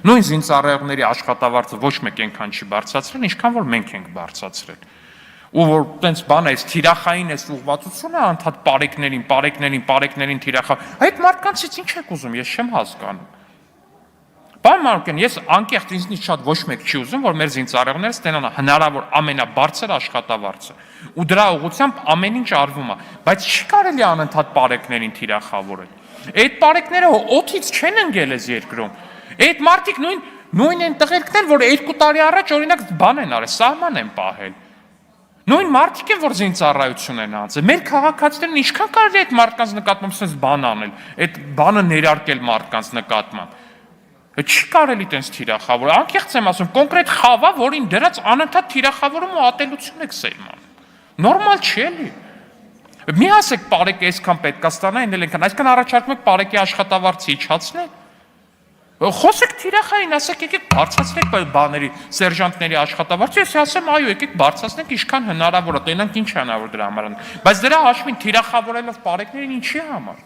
Նույն զինծառայողների աշխատավարձը ոչ մեկ այնքան չի բարձրացրել, ինչքան որ մենք ենք բարձրացրել։ Ու որ տենց բան է, թիրախային էս ուղղվածությունը անդադ պարեկներին այդ մարդկանցից ինչ եք ուզում, ես չեմ հասկանում։ Պարոն Մանուկյան, ես անկեղծ ինձնից շատ ոչ մեկ չի ուզում, որ մեր զինծառայողները ստանան հնարավոր ամենաբարձր աշխատավարձը։ Ու դրա ուղղությամբ ամեն ինչ արվում է, բայց չի կարելի անընդհատ պարեկներին թիրախավորել։ Այդ պարեկները օդից չեն ընկել այս երկրում։ Այդ մարդիկ նույն են տղերքն են, որ 2 տարի առաջ օրինակ բան են արել, սահման են պահել։ Նույն մարդիկ են, որ զինծառայություն են անցել։ Մեր քաղաքացիներն ինչքան կարելի է այդ մարդկանց նկատմամբ sense բան անել, այդ բանը ներարկել մարդկանց նկատմամբ։ Չի կարելի տենց թիրախավորել։ Անկեղծ եմ ասում, կոնկրետ խավա, որին դրած անընդհատ թիրախավորում ու ատելություն եք սերմանում։ Նորմալ չի էլի։ Մի ասեք պարեկը այսքան պետք է ստանա, այն էլ այնքան, այսքան առաջարկում եք պարեկի աշխատավարձը իջացնել։ Խոսեք թիրախային, ասեք եկեք բարձրացնեք բաների, սերժանտների աշխատավարձը, ես ասեմ, այո, եկեք բարձրացնենք ինչքան հնարավոր է, տենանք ինչ հնարավոր դրա համար։ Բայց դրա հաշվին թիրախավորելով պարեկներին ինչի համար։